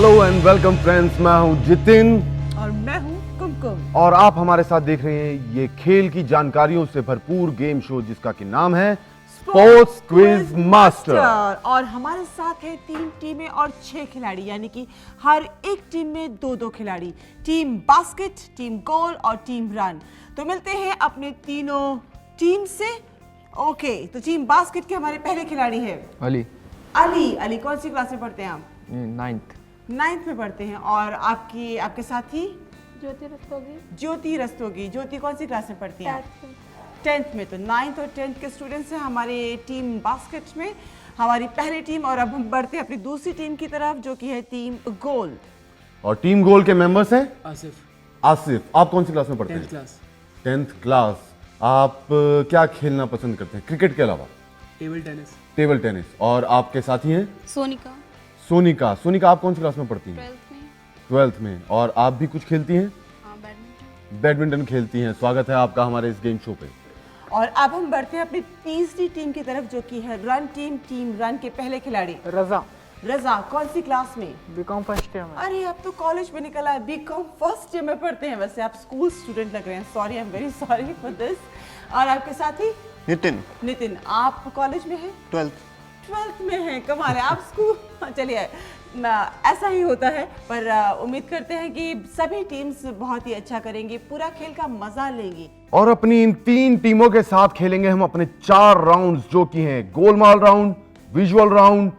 Hello and welcome friends, मैं हूं जितिन और मैं हूं कुमकुम और आप हमारे साथ देख रहे हैं ये खेल की जानकारियों से भरपूर गेम शो जिसका कि नाम है स्पोर्ट्स क्विज मास्टर। और हमारे साथ है 3 टीमें और 6 खिलाड़ी, यानी कि हर एक टीम में 2-2 खिलाड़ी। टीम बास्केट, टीम गोल और टीम रन। तो मिलते हैं अपने तीनों टीम से। ओके, तो टीम बास्केट के हमारे पहले खिलाड़ी है अली। अली कौन सी क्लास में पढ़ते हैं आप? 9th में पढ़ते हैं। और आपके साथी ज्योति रस्तोगी। ज्योति कौन सी क्लास में पढ़ती हैं? 10th में। तो 9th और 10th के स्टूडेंट्स हैं हमारे टीम बास्केट में, हमारी पहली टीम। और अब हम बढ़ते हैं अपनी दूसरी टीम की तरफ जो कि है टीम गोल। और टीम गोल के मेंबर्स हैं आसिफ। आप कौन सी क्लास में पढ़ते हैं? 10th class. आप क्या खेलना पसंद करते हैं क्रिकेट के अलावा? Table tennis. और आपके साथी हैं? सोनिका आप कौन सी क्लास में पढ़ती हैं? 12th में। और आप भी कुछ खेलती हैं? बैडमिंटन खेलती हैं। स्वागत है आपका हमारे इस गेम शो पे। और अब हम बढ़ते हैं अपनी तीसरी टीम की तरफ जो कि है रन टीम। टीम रन के पहले खिलाड़ी रजा कौन सी क्लास में? बीकॉम फर्स्ट ईयर में। अरे अब तो कॉलेज में निकला है, बीकॉम फर्स्ट ईयर में पढ़ते हैं। वैसे आप स्कूल स्टूडेंट लग रहे हैं। Sorry, I am very sorry for this. और आपके साथी? नितिन आप कॉलेज में हैं? 12th में हैं। कमाल है, आप स्कूल चलिए ऐसा ही होता है। पर उम्मीद करते हैं कि सभी टीम्स बहुत ही अच्छा करेंगी, पूरा खेल का मजा लेंगी। और अपनी इन 3 टीमों के साथ खेलेंगे हम अपने 4 राउंड्स जो कि हैं Golmaal round, visual round,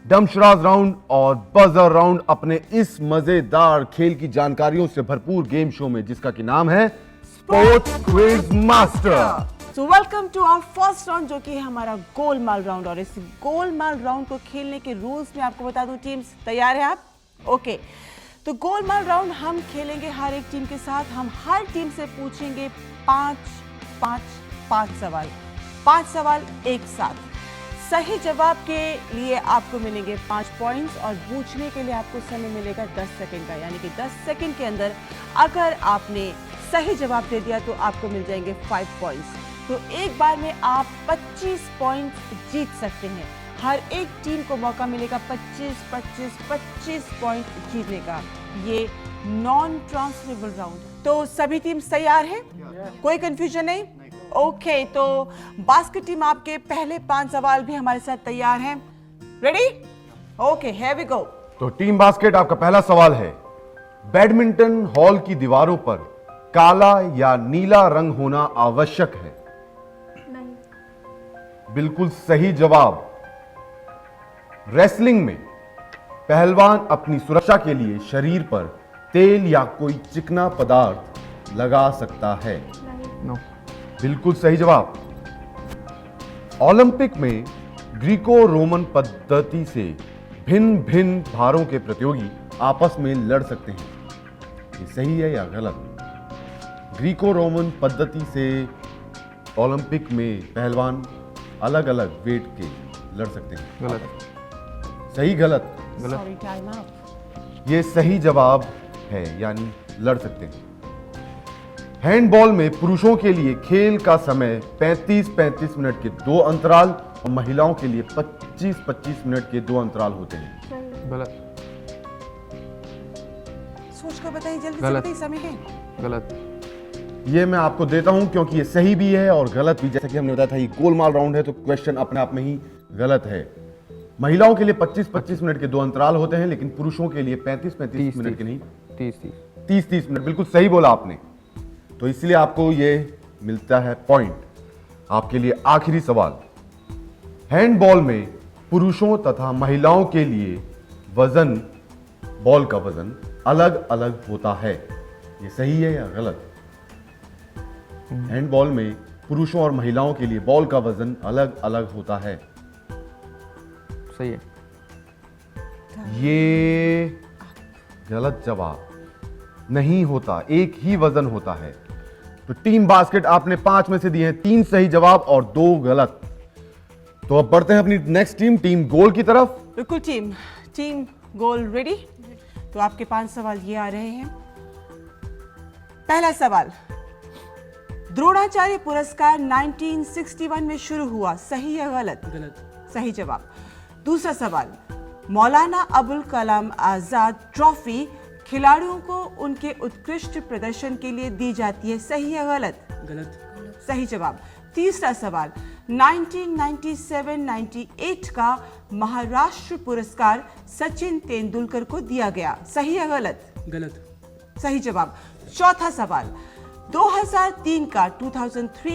dumb charades round और बजर राउंड, अपने इस मजेदार खेल की जानकारियों से भरपूर गेम शो में जिसका कि नाम है sports quiz master. So welcome to our first round जो कि है हमारा गोलमाल राउंड। और इस गोलमाल राउंड को खेलने के रूल्स में आपको बता दूं। टीम्स तैयार हैं आप? ओके, तो गोलमाल राउंड हम खेलेंगे हर एक टीम के साथ। हम हर टीम से पूछेंगे 5 सवाल, 5 सवाल एक साथ। सही जवाब के लिए आपको मिलेंगे 5 पॉइंट्स और पूछने के लिए आपको समय मिलेगा 10 सेकंड का, यानी कि 10 सेकंड के अंदर अगर आपने सही जवाब दे दिया तो आपको मिल जाएंगे 5 पॉइंट्स। तो एक बार में आप 25 पॉइंट्स जीत सकते हैं। हर एक टीम को मौका मिलेगा 25 पॉइंट जीतने का। ये नॉन ट्रांसफरेबल राउंड। तो सभी टीम तैयार हैं? कोई कंफ्यूजन नहीं? ओके, तो बास्केट टीम आपके पहले 5 सवाल भी हमारे साथ तैयार हैं। Ready? Okay, here we go. तो टीम बास्केट आपका पहला सवाल है, बैडमिंटन हॉल की दीवारों पर काला या नीला रंग होना आवश्यक है? बिल्कुल सही जवाब। रेसलिंग में पहलवान अपनी सुरक्षा के लिए शरीर पर तेल या कोई चिकना पदार्थ लगा सकता है? नो। बिल्कुल सही जवाब। ओलंपिक में ग्रीको रोमन पद्धति से भिन्न भिन्न भारों के प्रतियोगी आपस में लड़ सकते हैं, ये सही है या गलत? ग्रीको रोमन पद्धति से ओलंपिक में पहलवान अलग अलग वेट के लड़ सकते हैं? गलत। सही गलत? Sorry, time up. ये सही जवाब है, यानी लड़ सकते हैं। हैंडबॉल में पुरुषों के लिए खेल का समय 35-35 मिनट के 2 अंतराल और महिलाओं के लिए 25-25 मिनट के 2 अंतराल होते हैं। गलत। सोच कर बताइए, जल्दी से गलत। बताइए, समय है। गलत। ये मैं आपको देता हूं क्योंकि ये सही भी है और गलत भी। जैसा कि हमने बताया था ये गोलमाल राउंड है तो क्वेश्चन अपने आप में ही गलत है। महिलाओं के लिए 25-25 मिनट के 2 अंतराल होते हैं, लेकिन पुरुषों के लिए 35-35 मिनट के नहीं 30-30 मिनट। बिल्कुल सही बोला आपने। तो इसलिए आपको ये मिलता है पॉइंट। आपके लिए आखिरी सवाल, हैंडबॉल में पुरुषों तथा महिलाओं के लिए वजन, बॉल का वजन अलग अलग होता है, ये सही है या गलत? हैंडबॉल में पुरुषों और महिलाओं के लिए बॉल का वजन अलग अलग होता है? सही है। ये गलत जवाब। नहीं होता, एक ही वजन होता है। तो टीम बास्केट आपने 5 में से दिए हैं 3 सही जवाब और 2 गलत। तो अब बढ़ते हैं अपनी नेक्स्ट टीम गोल की तरफ। बिल्कुल टीम गोल रेडी? तो आपके 5 सवाल ये आ रहे हैं। पहला सवाल, द्रोणाचार्य पुरस्कार 1961 में शुरू हुआ, सही या गलत? गलत। सही जवाब। दूसरा सवाल, मौलाना अबुल कलाम आजाद ट्रॉफी खिलाड़ियों को उनके उत्कृष्ट प्रदर्शन के लिए दी जाती है, सही या गलत? गलत। सही जवाब। तीसरा सवाल, 1997-98 का महाराष्ट्र पुरस्कार सचिन तेंदुलकर को दिया गया, सही या गलत? गलत। सही जवाब। चौथा सवाल, 2003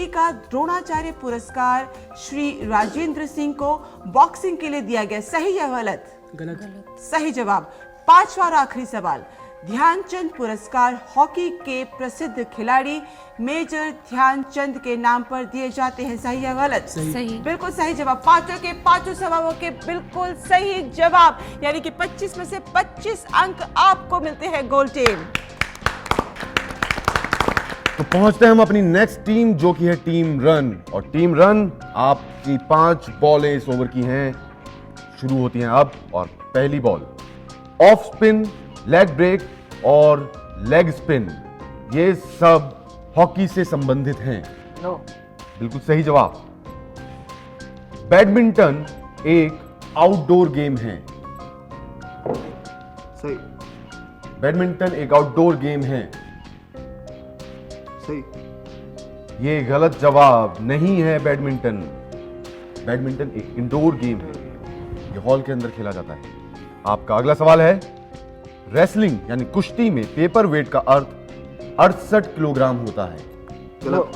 का द्रोणाचार्य पुरस्कार श्री राजेंद्र सिंह को बॉक्सिंग के लिए दिया गया, सही या गलत? गलत। सही जवाब। पांचवा और आखिरी सवाल, ध्यानचंद पुरस्कार हॉकी के प्रसिद्ध खिलाड़ी मेजर ध्यानचंद के नाम पर दिए जाते हैं, सही या गलत? सही। बिल्कुल सही जवाब। पांचों के पांचों सवालों के बिल्कुल सही जवाब, यानी कि 25 में से 25 अंक आपको मिलते हैं गोल्ड टीम। तो पहुंचते हैं हम अपनी नेक्स्ट टीम जो कि है टीम रन। और टीम रन आपकी 5 बॉलें इस ओवर की हैं, शुरू होती हैं अब। और पहली ball off spin, leg break और लेग स्पिन, ये सब हॉकी से संबंधित हैं। नो। बिल्कुल सही जवाब। बैडमिंटन एक आउटडोर गेम है। सही। बैडमिंटन एक आउटडोर गेम है। सही। ये गलत जवाब नहीं है। बैडमिंटन एक इंडोर गेम है, ये हॉल के अंदर खेला जाता है। आपका अगला सवाल है, रेसलिंग यानी कुश्ती में पेपर वेट का अर्थ 68 किलोग्राम होता है। गलत।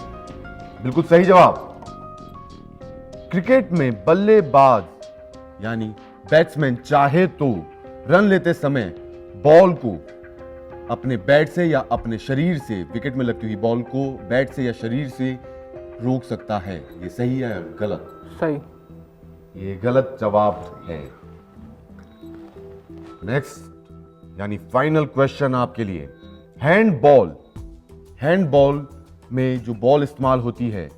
बिल्कुल सही जवाब। क्रिकेट में बल्लेबाज यानी बैट्समैन चाहे तो रन लेते समय बॉल को अपने बैट से या अपने शरीर से, विकेट में लगती हुई बॉल को बैट से या शरीर से रोक सकता है। ये सही है या गलत? सही। ये गलत जवाब है। नेक्स्ट यानी फाइनल क्वेश्चन आपके लिए, हैंडबॉल में जो बॉल इस्तेमाल होती है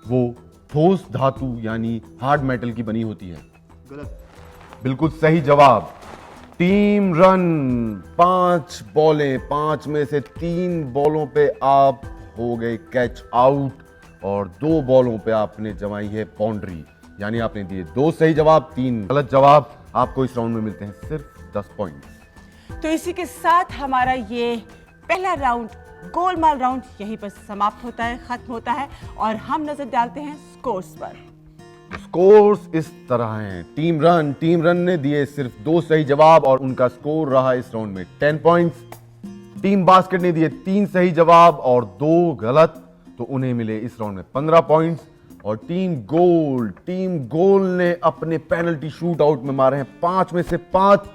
वो ठोस धातु यानी हार्ड मेटल की बनी होती है। गलत। बिल्कुल सही जवाब। टीम रन 5 बॉलें, 5 में से 3 बॉलों पे आप हो गए कैच आउट और 2 बॉलों पे आपने जमाई है बाउंड्री, यानी आपने दिए 2 सही जवाब, 3 गलत जवाब। आपको इस राउंड में मिलते हैं सिर्फ 10 पॉइंट। तो इसी के साथ हमारा ये पहला राउंड, गोलमाल राउंड, यहीं पर समाप्त होता है, खत्म होता है और हम नजर डालते हैं स्कोर्स पर। स्कोर्स इस तरह हैं। टीम रन ने दिए सिर्फ 2 सही जवाब और उनका स्कोर रहा इस राउंड में 10 पॉइंट्स। टीम बास्केट ने दिए 3 सही जवाब और 2 गलत, तो उन्हें मिले इस राउंड में 15 पॉइंट्स। और टीम गोल ने अपने पेनल्टी शूट आउट में मारे हैं 5 में से 5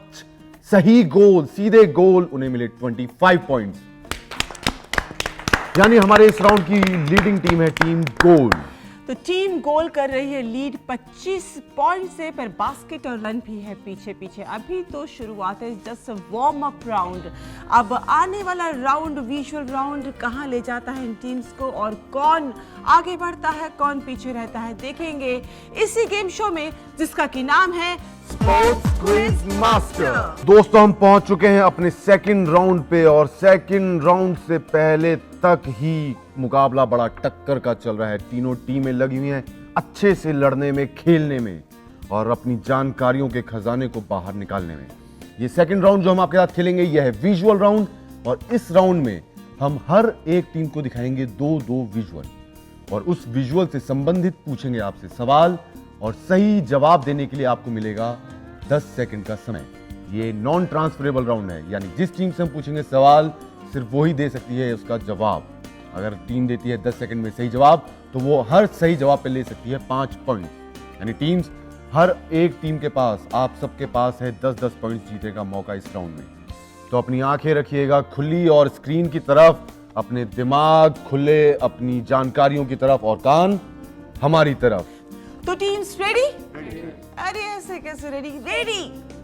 सही गोल, सीधे गोल, उन्हें मिले 25 पॉइंट्स। यानी हमारे इस राउंड की लीडिंग टीम है टीम गोल। तो टीम गोल कर रही है लीड 25 पॉइंट से, पर बास्केट और रन भी है पीछे पीछे। अभी तो शुरुआत है, जस्ट वार्म अप राउंड। अब आने वाला राउंड, विजुअल राउंड, कहां ले जाता है इन टीम्स को और कौन आगे बढ़ता है, कौन पीछे रहता है, देखेंगे इसी गेम शो में जिसका की नाम है स्पोर्ट्स क्विज मास्टर। दोस्तों, हम पहुंच चुके हैं अपने सेकंड राउंड पे और सेकंड राउंड से पहले तक ही मुकाबला बड़ा टक्कर का चल रहा है। तीनों टीमें लगी हुई हैं अच्छे से लड़ने में, खेलने में और अपनी जानकारियों के खजाने को बाहर निकालने में। ये सेकंड राउंड जो हम आपके साथ खेलेंगे यह है विजुअल राउंड और इस राउंड में हम हर एक टीम को दिखाएंगे 2-2 विजुअल और उस विजुअल से संबंधित पूछेंगे आपसे सवाल और सही जवाब देने के लिए आपको मिलेगा 10 सेकंड का समय। ये नॉन ट्रांसफरेबल राउंड है, यानी जिस टीम से हम पूछेंगे सवाल सिर्फ वही दे सकती है उसका जवाब। अगर टीम देती है 10 सेकंड में सही जवाब तो वो हर सही जवाब पे ले सकती है 5 पॉइंट। यानी टीम्स, हर एक टीम के पास, आप सबके पास है 10-10 पॉइंट जीतने का मौका इस राउंड में। तो अपनी आंखें रखिएगा खुली और स्क्रीन की तरफ, अपने दिमाग खुले अपनी जानकारियों की तरफ और कान हमारी तरफ। तो टीम्स रेडी? अरे ऐसे कैसे रेडी?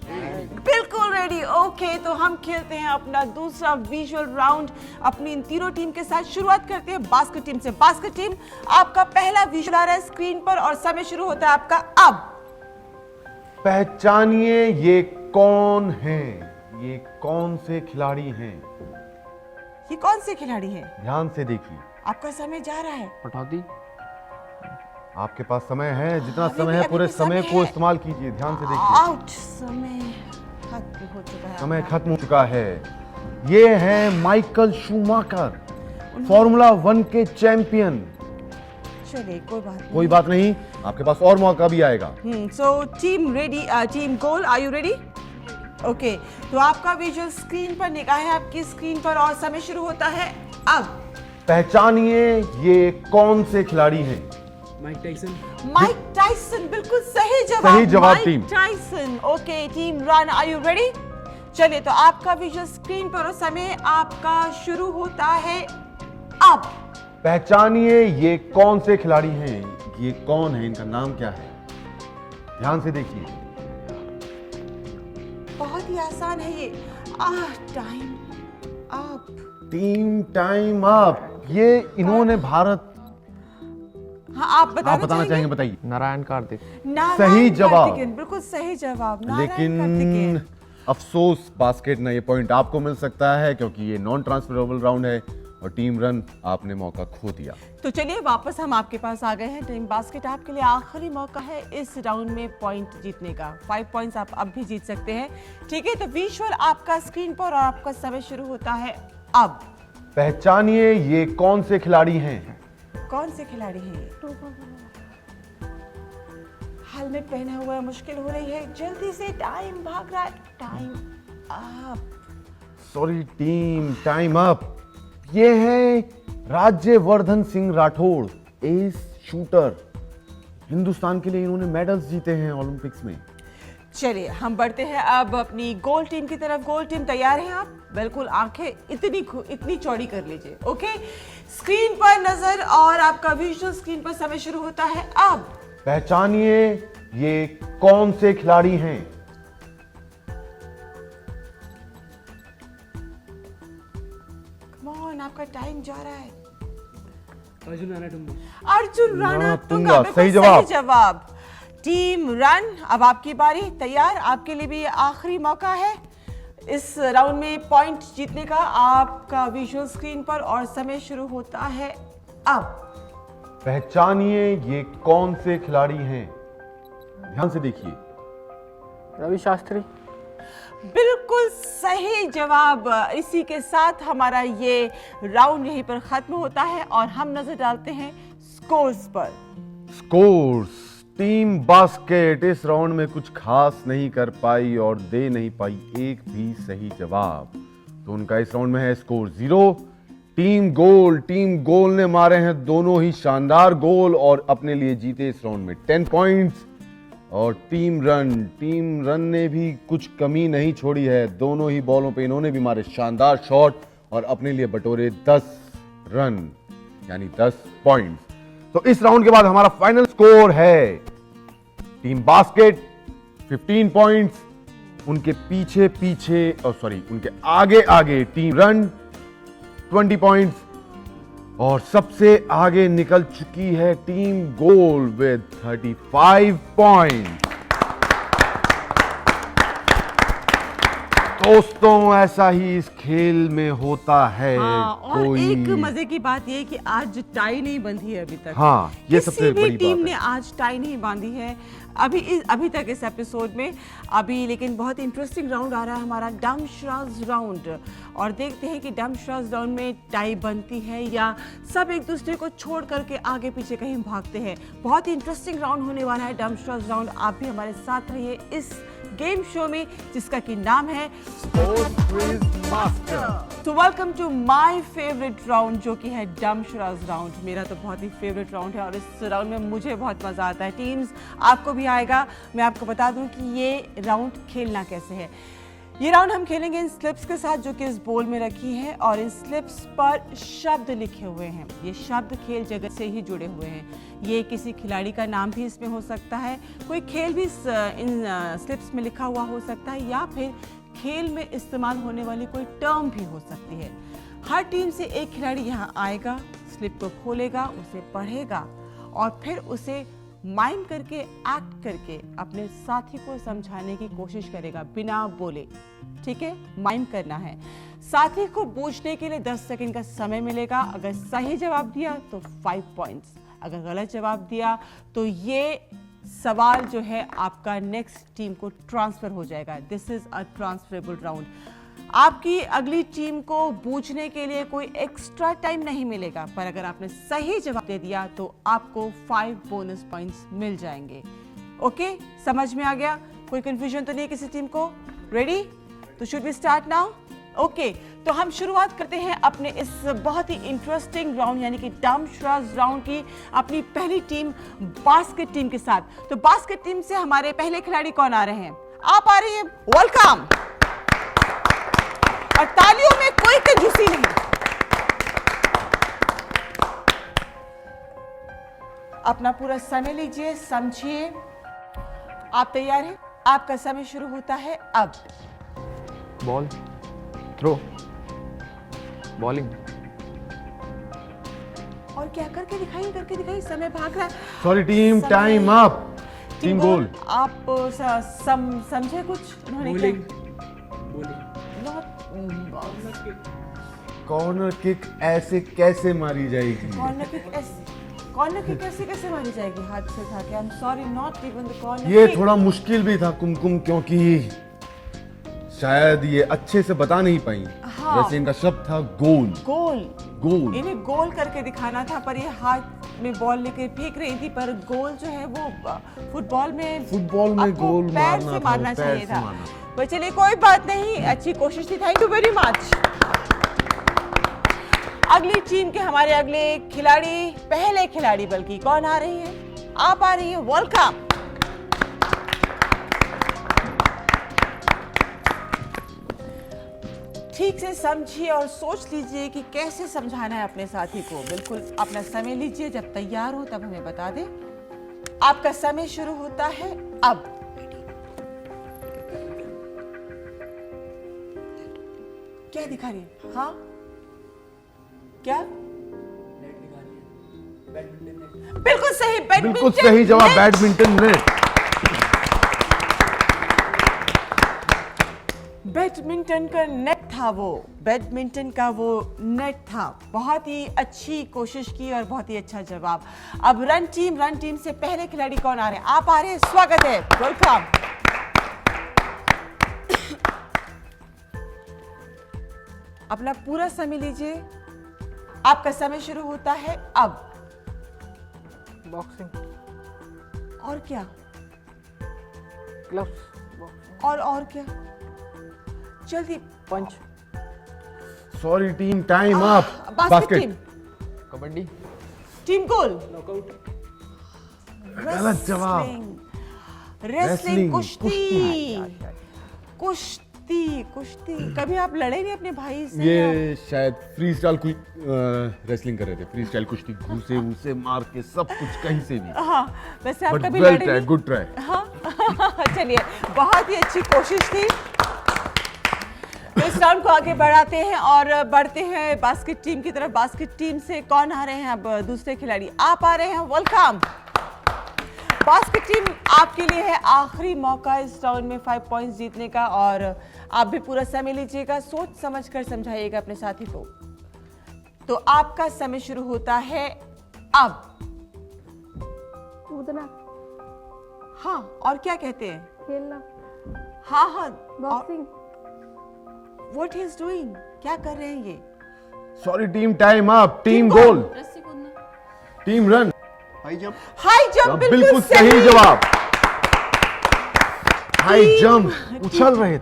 बिल्कुल रेडी। ओके, तो हम खेलते हैं अपना दूसरा विजुअल राउंड अपनी इन तीनों टीम के साथ। शुरुआत करते हैं बास्केट टीम से। बास्केट टीम, आपका पहला विजुअल आ रहा है स्क्रीन पर और समय शुरू होता है आपका अब। पहचानिए ये कौन हैं, ये कौन से खिलाड़ी हैं? ये कौन से खिलाड़ी हैं? ध्यान से देखिए। आपका समय जा रहा है। पटौदी। आपके पास समय है, जितना अभी समय भी- है अभी पूरे भी समय समय को है। इस्तेमाल कीजिए, ध्यान से देखिए। आउट, समय खत्म हो चुका है समय आपका। खत्म हो चुका है। ये है माइकल शूमाकर, फॉर्मूला 1 के चैंपियन। चलिए कोई बात नहीं। कोई बात नहीं, आपके पास और मौका भी आएगा। So team ready, team goal, are you ready? Okay, तो आपका विजुअल स्क्रीन पर निगाहें आपकी स्क्रीन पर और समय शुरू होता है अब। पहचानिए ये कौन से खिलाड़ी हैं। Mike Tyson. माइक टाइसन, बिल्कुल सही जवाब। सही जवाब Mike team. Tyson. Okay team run, are you ready? चलिए, तो आपका विजुअल स्क्रीन पर और समय आपका शुरू होता है अब। पहचानिए ये कौन से खिलाड़ी हैं, ये कौन है, इनका नाम क्या है। ध्यान से देखिए। बहुत ही आसान है ये। Time up. Team time up. ये इन्होंने भारत, हाँ, आप बताना चाहेंगे, बताइए। नारायण कार्तिक। नारायण सही जवाब। कार्तिकेयन, बिल्कुल सही जवाब। नारायण लेकिन कार्तिकेयन। अफसोस बास्केट ना, ये पॉइंट आपको मिल सकता है क्योंकि ये नॉन ट्रांसफरेबल राउंड है और टीम रन आपने मौका खो दिया। तो चलिए वापस हम आपके पास आ गए हैं। टीम बास्केट आपके लिए आखिरी मौका है इस राउंड में पॉइंट जीतने का। 5 पॉइंट्स आप अब भी जीत सकते हैं। ठीक है, तो विजुअल आपका स्क्रीन पर और आपका समय शुरू होता है अब। पहचानिए ये कौन से खिलाड़ी हैं। कौन से खिलाड़ी हैं ये? हेलमेट पहना हुआ है, मुश्किल हो रही है, जल्दी से, टाइम भाग रहा है। Time up. Sorry team, time up. ये है राज्यवर्धन सिंह राठौड़, एस शूटर। हिंदुस्तान के लिए इन्होंने मेडल्स जीते हैं ओलंपिक्स में। चलिए हम बढ़ते हैं अब अपनी गोल टीम की तरफ। गोल टीम तैयार हैं आप? बिल्कुल, आंखें इतनी चौड़ी कर लीजिए। ओके, स्क्रीन पर नजर और आपका विजुअल स्क्रीन पर समय शुरू होता है अब। पहचानिए ये कौन से खिलाड़ी हैं। Come on, आपका टाइम जा रहा है। अर्जुन राणा टुंगा। अर्जुन राणा राणा तुंगा, तुंगा, बिल्कुल सही जवाब। जवाब। टीम रन, अब आपकी बारी। तैयार? आपके लिए भी ये आखिरी मौका है इस राउंड में पॉइंट जीतने का। आपका विजुअल स्क्रीन पर और समय शुरू होता है अब। पहचानिए ये कौन से खिलाड़ी हैं। ध्यान से देखिए। रवि शास्त्री। बिल्कुल सही जवाब। इसी के साथ हमारा ये राउंड यहीं पर खत्म होता है और हम नजर डालते हैं स्कोर्स पर। स्कोर्स। टीम बास्केट इस राउंड में कुछ खास नहीं कर पाई और दे नहीं पाई एक भी सही जवाब, तो उनका इस राउंड में है स्कोर 0। टीम गोल ने मारे हैं दोनों ही शानदार गोल और अपने लिए जीते इस राउंड में 10 पॉइंट्स। और टीम रन ने भी कुछ कमी नहीं छोड़ी है, दोनों ही बॉलों पे इन्होंने भी मारे शानदार शॉट और अपने लिए बटोरे 10 रन यानी 10 पॉइंट्स। तो इस राउंड के बाद हमारा फाइनल स्कोर है टीम बास्केट 15 पॉइंट्स, उनके उनके आगे टीम रन 20 पॉइंट्स और सबसे आगे निकल चुकी है टीम गोल विद 35 पॉइंट्स। दोस्तों, ऐसा ही इस खेल में होता है। और एक मजे की बात ये कि आज टाई नहीं बंधी है अभी तक। हाँ, ये सबसे बड़ी किसी भी टीम बात ने है। आज टाई नहीं बांधी है अभी तक इस एपिसोड में। अभी लेकिन बहुत इंटरेस्टिंग राउंड आ रहा है हमारा, डमशराज राउंड। और देखते हैं कि डमशराज राउंड में टाई बनती है या सब एक दूसरे को छोड़ करके आगे पीछे कहीं भागते हैं। बहुत इंटरेस्टिंग राउंड होने वाला है डमशराज राउंड। आप भी हमारे साथ रहिए इस गेम शो में जिसका कि नाम है स्पोर्ट्स क्विज मास्टर। तो welcome to my favourite round जो कि है डमशराज राउंड। मेरा तो बहुत ही फेवरेट राउंड है और इस राउंड में मुझे बहुत मजा आता है। टीम्स, आपको भी आएगा। मैं आपको बता दूं कि ये राउंड खेलना कैसे है। ये राउंड हम खेलेंगे इन स्लिप्स के साथ जो कि इस बोल में रखी है और इन स्लिप्स पर शब्द लिखे हुए हैं। ये शब्द खेल जगत से ही जुड़े हुए हैं। ये किसी खिलाड़ी का नाम भी इसमें हो सकता है, कोई खेल भी इन स्लिप्स में लिखा हुआ हो सकता है या फिर खेल में इस्तेमाल होने वाली कोई टर्म भी हो सकती है। हर टीम से एक खिलाड़ी यहाँ आएगा, स्लिप को खोलेगा, उसे पढ़ेगा और फिर उसे माइम करके, एक्ट करके अपने साथी को समझाने की कोशिश करेगा बिना बोले। ठीक है, माइम करना है। साथी को बूझने के लिए 10 सेकंड का समय मिलेगा। अगर सही जवाब दिया तो 5 पॉइंट्स, अगर गलत जवाब दिया तो ये सवाल जो है आपका नेक्स्ट टीम को ट्रांसफर हो जाएगा। This is a transferable round. आपकी अगली टीम को बूझने के लिए कोई एक्स्ट्रा टाइम नहीं मिलेगा, पर अगर आपने सही जवाब दे दिया तो आपको 5 बोनस पॉइंट्स मिल जाएंगे। ओके, समझ में आ गया? कोई कंफ्यूजन तो नहीं किसी टीम को? रेडी? तो should we start now? Okay, तो हम शुरुआत करते हैं अपने इस बहुत ही इंटरेस्टिंग राउंड यानी कि डम श्राज राउंड की अपनी पहली टीम बास्केट टीम के साथ। तो बास्केट टीम से हमारे पहले खिलाड़ी कौन आ रहे हैं? आप आ रही है, वेलकम। और तालियों में कोई कंजूसी नहीं। अपना पूरा समय लीजिए, समझिए। आप तैयार हैं? आपका समय शुरू होता है अब। बॉल, थ्रो, बॉलिंग, और क्या करके दिखाइए, समय भाग रहा है। सॉरी टीम, समय- टाइम अप। Team goal. आप समझे कुछ उन्होंने बॉलिंग कॉर्नर किक ऐसे कैसे मारी जाएगी? कॉर्नर किक कैसे मारी जाएगी? हाथ से उठा के। I am sorry, not even the corner. ये थोड़ा मुश्किल भी था कुमकुम, क्योंकि शायद ये अच्छे से बता नहीं पाई। हाँ। वैसे इनका शब्द था गोल। गोल इन्हें गोल करके दिखाना था, पर ये हाथ में बॉल लेके फेंक रही थी। पर गोल जो है वो फुटबॉल में आपको गोल पैर से मारना चाहिए था। पर चलिए कोई बात नहीं, अच्छी कोशिश थी। Thank you very much. अगली टीम के हमारे अगले खिलाड़ी, पहले खिलाड़ी बल्कि, कौन आ रही है? आप आ रही है, वेलकम। ठीक से समझिए और सोच लीजिए कि कैसे समझाना है अपने साथी को। बिल्कुल अपना समय लीजिए, जब तैयार हो तब हमें बता दें। आपका समय शुरू होता है अब। क्या दिखा रही है? हाँ, क्या? बिल्कुल सही, बिल्कुल सही जवाब, बैडमिंटन नेट। बैडमिंटन का नेट था वो, बैडमिंटन का वो नेट था। बहुत ही अच्छी कोशिश की और बहुत ही अच्छा जवाब। अब रन टीम से पहले खिलाड़ी कौन आ रहे हैं? आप आ रहे हैं, स्वागत है, वेलकम। अपना पूरा समय लीजिए, आपका समय शुरू होता है अब। बॉक्सिंग, और क्या? ग्लव्स, और क्या? जल्दी। Punch, sorry team, time up. Basket team, kabaddi, team goal. Knockout, गलत जवाब। रेसलिंग, कुश्ती। कुश्ती। कभी आप लड़े नहीं अपने भाई से? ये शायद फ्री स्टाइल रेसलिंग कर रहे थे, फ्री स्टाइल कुश्ती, घूसे उसे मार के सब कुछ कहीं से भी। हाँ, वैसे आप बट कभी वेल लड़े ट्राई, नहीं? Good try. हाँ चलिए, बहुत ही अच्छी कोशिश थी। तो इस राउंड को आगे बढ़ाते हैं और बढ़ते हैं बास्केट टीम की तरफ। बास्केट टीम से कौन आ रहे हैं अब? दूसरे खिलाड़ी आप आ रहे हैं, वेलकम। बास्केट टीम, आपके लिए है आखिरी मौका इस राउंड में 5 पॉइंट्स जीतने का, और आप भी पूरा समय लीजिएगा, सोच समझ कर समझाइएगा अपने साथी को। तो आपका समय शुरू होता है अब। कूदना, हाँ, और क्या कहते हैं? खेलना, हाँ, boxing, what he is doing, क्या कर रहे हैं ये? Sorry team, time up. Team goal, रस्सी कूदना, टीम रन। हाई जंप, बिल्कुल सही जवाब। हाई जंप, उछल रहे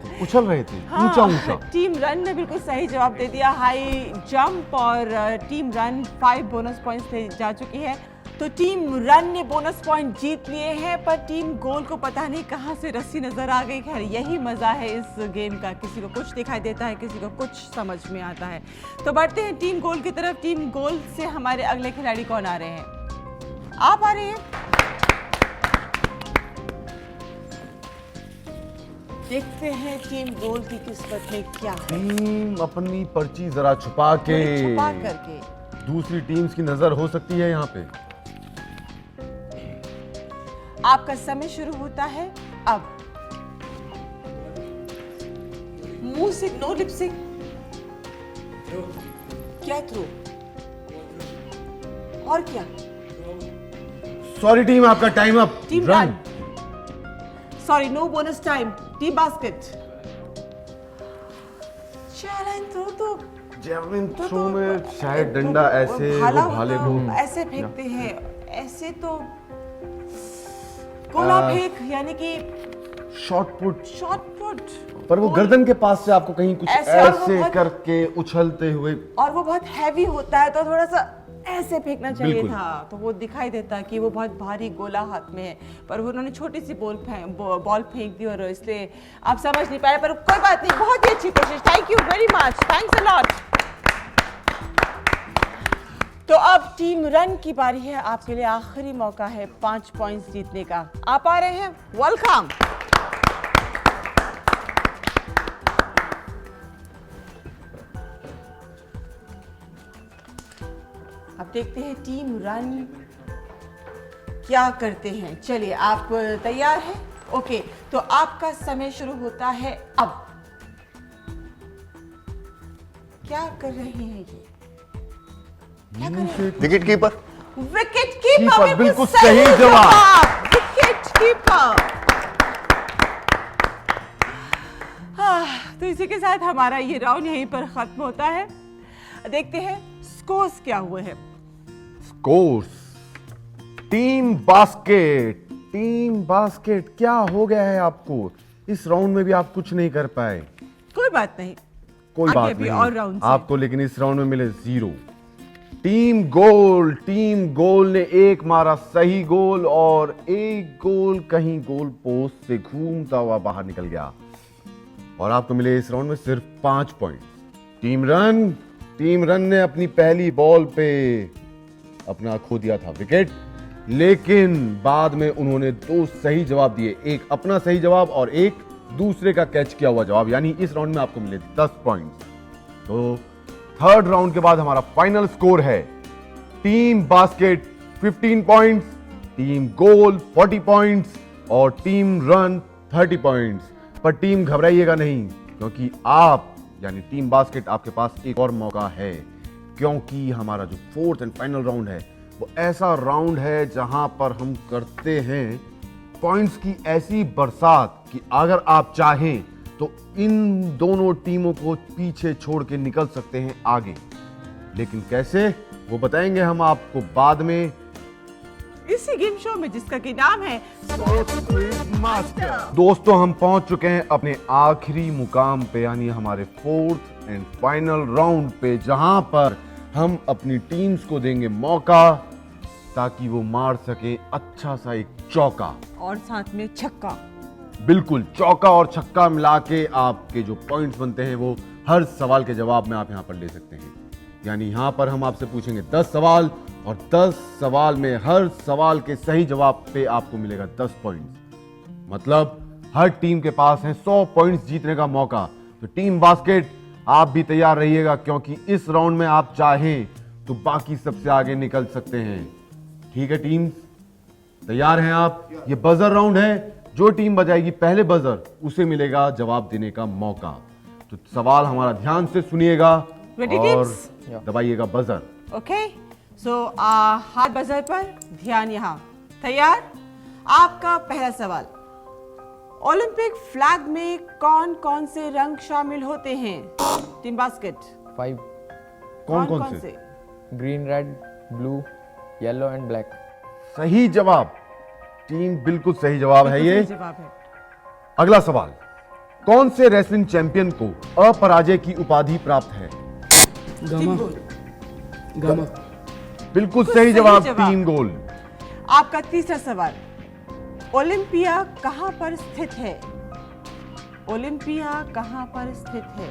थे, ऊंचा। टीम रन ने बिल्कुल सही जवाब दे दिया, हाई जंप। और टीम रन 5 बोनस पॉइंट्स ले जा चुकी है। तो टीम रन ने बोनस पॉइंट जीत लिए हैं, पर टीम गोल को पता नहीं कहां से रस्सी नजर आ गई। खैर, यही मजा है इस गेम का, किसी को कुछ दिखाई देता है, किसी को कुछ समझ में आता है। तो बढ़ते हैं टीम गोल की तरफ। टीम गोल से हमारे अगले खिलाड़ी कौन आ रहे हैं? आप आ रहे हैं, देखते हैं टीम गोल की किस्मत में क्या है। टीम अपनी पर्ची जरा छुपा करके दूसरी टीम्स की नजर हो सकती है यहाँ पे। आपका समय शुरू होता है अब। मुंह से, नो लिपसिंग। क्या थ्रो? और क्या? सॉरी टीम, आपका time up. Team run. Sorry, no bonus time. Team basket. Challenge तो जेवलिन थ्रो में शायद डंडा ऐसे भाला वो भाले होता, को ऐसे फेंकते हैं, ऐसे तो गोला फेंक यानी कि शॉट पुट, शॉट पुट। पर वो गर्दन के पास से आपको कहीं कुछ ऐसे और वो ऐसे बहुत- करके उछलते हुए। और वो बहुत हैवी होता है तो थोड़ा सा ऐसे फेंकना चाहिए बिल्कुल। था, तो वो दिखाई देता कि वो बहुत भारी गोला हाथ में है, पर वो उन्होंने छोटी सी बॉल फेंक दी और इसलिए आप समझ नहीं पाए, पर कोई बात नहीं, बहुत ही अच्छी कोशिश। Thank you very much, thanks a lot. तो अब टीम रन की बारी है, आपके लिए आखिरी मौका है 5 पॉइंट्स जीतने का। आप आ रहे हैं, वेलकम। अब देखते हैं टीम रन क्या करते हैं। चलिए, आप तैयार हैं? ओके, तो आपका समय शुरू होता है अब। क्या कर रहे हैं ये? क्या कर रहे हैं? Wicket keeper. Wicket keeper, keeper, बिल्कुल सही जवाब। Wicket keeper. तो इसी के साथ हमारा ये राउंड यहीं पर खत्म होता है। देखते हैं स्कोर्स क्या हुए हैं। Scores, team basket. Team basket, क्या हो गया है आपको? इस राउंड में भी आप कुछ नहीं कर पाए। कोई बात नहीं, कोई आगे बात भी नहीं, और राउंड्स हैं। आपको लेकिन इस राउंड में मिले 0। Team goal. टीम गोल ने एक मारा सही गोल और एक गोल कहीं गोल पोस्ट से घूमता हुआ बाहर निकल गया और आपको मिले इस राउंड में सिर्फ 5 पॉइंट। टीम रन ने अपनी पहली बॉल पे अपना खो दिया था विकेट, लेकिन बाद में उन्होंने 2 सही जवाब दिए, एक अपना सही जवाब और एक दूसरे का कैच किया हुआ जवाब, यानी इस राउंड में आपको मिले 10 पॉइंट्स। तो थर्ड राउंड के बाद हमारा फाइनल स्कोर है team basket 15 points, team goal 40 points और टीम रन 30 पॉइंट्स। पर टीम घबराइएगा नहीं, क्योंकि आप यानी टीम बास्केट आपके पास एक और मौका है, क्योंकि हमारा जो 4th एंड फाइनल राउंड है वो ऐसा राउंड है जहां पर हम करते हैं पॉइंट्स की ऐसी बरसात कि अगर आप चाहें तो इन दोनों टीमों को पीछे छोड़ के निकल सकते हैं आगे। लेकिन कैसे, वो बताएंगे हम आपको बाद में इसी गेम शो में, जिसका कि नाम है दोस्तों। हम पहुंच चुके हैं अपने आखिरी मुकाम पे, यानी हमारे 4th एंड फाइनल राउंड पे, जहां पर हम अपनी टीम्स को देंगे मौका ताकि वो मार सके अच्छा सा एक चौका, और साथ में छक्का। बिल्कुल चौका और छक्का मिला के आपके जो पॉइंट्स बनते हैं वो हर सवाल के जवाब में आप यहां पर ले सकते हैं। यानी यहां पर हम आपसे पूछेंगे 10 सवाल और 10 सवाल में हर सवाल के सही जवाब पे आपको मिलेगा 10 पॉइंट्स। मतलब हर टीम के पास है 100 पॉइंट्स जीतने का मौका। तो टीम बास्केट आप भी तैयार रहिएगा, क्योंकि इस राउंड में आप चाहें तो बाकी सबसे आगे निकल सकते हैं। ठीक है टीम्स, तैयार हैं आप? ये बजर राउंड है, जो टीम बजाएगी पहले बजर उसे मिलेगा जवाब देने का मौका। तो सवाल हमारा ध्यान से सुनिएगा Ready, और teams? दबाइएगा बजर। ओके, सो हाथ बजर पर, ध्यान यहाँ। तैयार? आपका पहला सवाल, ओलंपिक फ्लैग में कौन कौन से रंग शामिल होते हैं? टीम बास्केट 5 कौन से? Green, red, blue, yellow and black. सही जवाब टीम, बिल्कुल सही जवाब है ये। सही जवाब है। अगला सवाल, कौन से रेसलिंग चैंपियन को अपराजय की उपाधि प्राप्त है? गामा गामा बिल्कुल सही जवाब, टीम गोल। आपका तीसरा सवाल, ओलंपिया कहां पर स्थित है? ओलंपिया कहां पर स्थित है?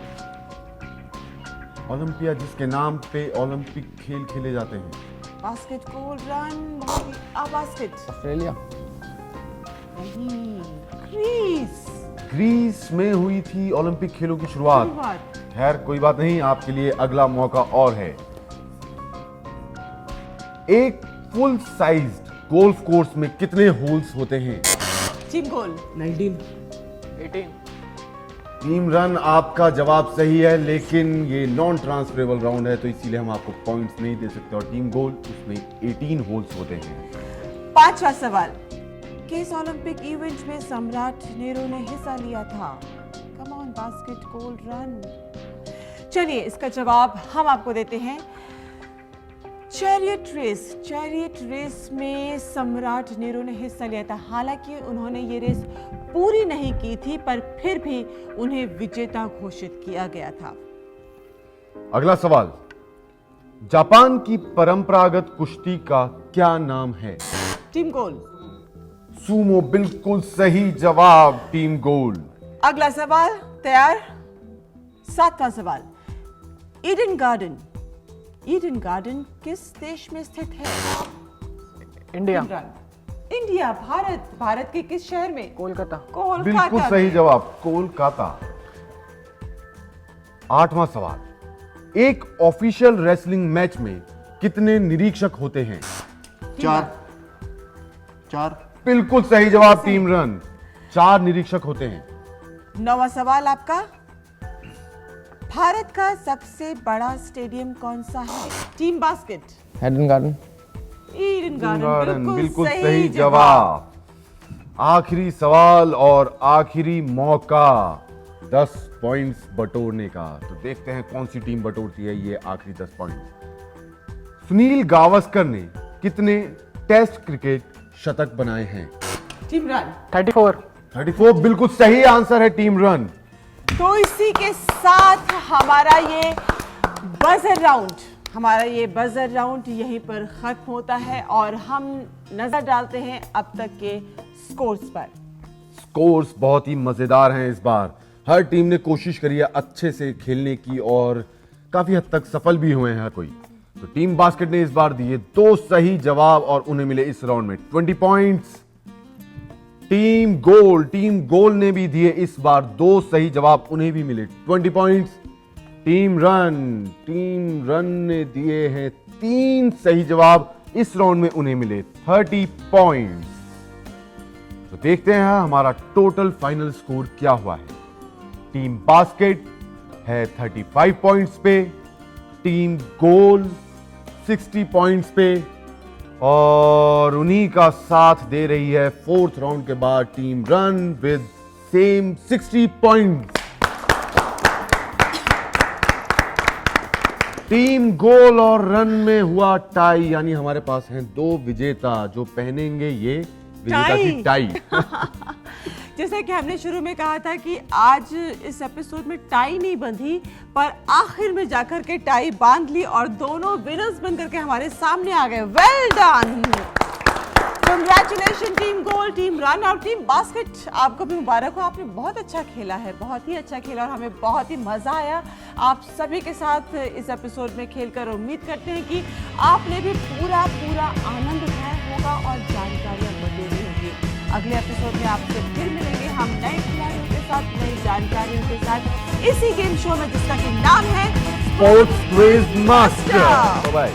ओलंपिया, जिसके नाम पे ओलंपिक खेल खेले जाते हैं। बास्केट गोल रन, बास्केट ऑस्ट्रेलिया। नहीं, ग्रीस। ग्रीस में हुई थी ओलंपिक खेलों की शुरुआत। खैर कोई बात नहीं, आपके लिए अगला मौका और है। एक फुल साइज्ड गोल्फ कोर्स में कितने होल्स होते हैं? Team goal 19 18। टीम रन, आपका जवाब सही है, लेकिन ये नॉन ट्रांसफरेबल राउंड है तो इसीलिए हम आपको पॉइंट्स नहीं दे सकते। और टीम गोल, उसमें 18 होल्स होते हैं। पांचवा सवाल, किस ओलंपिक इवेंट में सम्राट नेहरू ने हिस्सा लिया था? Come on basket, goal, run. चलिए इसका जवाब हम आपको देते हैं। चैरियट रेस में सम्राट नेहरू ने हिस्सा लिया था। हालांकि उन्होंने ये रेस पूरी नहीं की थी, पर फिर भी उन्हें विजेता घोषित किया गया था। अगला सवाल, जापान की परंपरागत कुश्ती का क्या नाम है? Team goal. सूमो, बिल्कुल सही जवाब, टीम गोल। अगला सवाल तैयार। सातवां सवाल, ईडन गार्डन किस देश में स्थित है? इंडिया। इंडिया, भारत के किस शहर में? कोलकाता। बिल्कुल सही जवाब, कोलकाता। आठवां सवाल, एक ऑफिशियल रेसलिंग मैच में कितने निरीक्षक होते हैं? 4। बिल्कुल सही जवाब, टीम रन। 4 निरीक्षक होते हैं। नौवां सवाल आपका, भारत का सबसे बड़ा स्टेडियम कौन सा है? Team basket. Hayden garden. Eden garden, बिल्कुल सही जवाब। आखिरी सवाल और आखिरी मौका 10 पॉइंट्स बटोरने का। तो देखते हैं कौन सी टीम बटोरती है ये आखिरी 10 पॉइंट। सुनील गावस्कर ने कितने टेस्ट क्रिकेट शतक बनाए हैं? Team run. 34। बिल्कुल सही आंसर है, टीम रन। तो इसी के साथ हमारा ये बजर राउंड यहीं पर खत्म होता है और हम नजर डालते हैं अब तक के स्कोर्स पर। स्कोर्स बहुत ही मजेदार हैं इस बार। हर टीम ने कोशिश करी है अच्छे से खेलने की और काफी हद तक सफल भी हुए हैं हर कोई। तो टीम बास्केट ने इस बार दिए 2 सही जवाब और उन्हें मिले इस राउंड में 20 पॉइंट्स। टीम गोल ने भी दिए इस बार 2 सही जवाब, उन्हें भी मिले 20 पॉइंट्स। टीम रन ने दिए हैं 3 सही जवाब, इस राउंड में उन्हें मिले 30 पॉइंट्स। तो देखते हैं हमारा टोटल फाइनल स्कोर क्या हुआ है। टीम बास्केट है 35 पॉइंट्स पे, टीम गोल 60 पॉइंट्स पे और उन्हीं का साथ दे रही है 4th राउंड के बाद team run with same 60 points. Team goal और रन में हुआ टाई, यानी हमारे पास हैं 2 विजेता जो पहनेंगे ये विजेता की टाई। जैसा कि हमने शुरू में कहा था कि आज इस एपिसोड में टाई नहीं बंधी, पर आखिर में जाकर के टाई बांध ली और दोनों विनर्स बनकर के हमारे सामने आ गए। Well done, congratulation team goal, team run और टीम बास्केट, आपको भी मुबारक हो। आपने बहुत अच्छा खेला है, बहुत ही अच्छा खेला और हमें बहुत ही मजा आया आप सभी के साथ इस एपिसोड में खेलकर। उम्मीद करते हैं कि आपने भी पूरा आनंद उठाया होगा और जानकारियां बटोरी होगी। अगले एपिसोड में आपसे फिर मिलेंगे हम नए खिलाड़ियों के साथ, नई जानकारियों के साथ, इसी गेम शो में जिसका कि नाम है sports quiz master. Bye bye.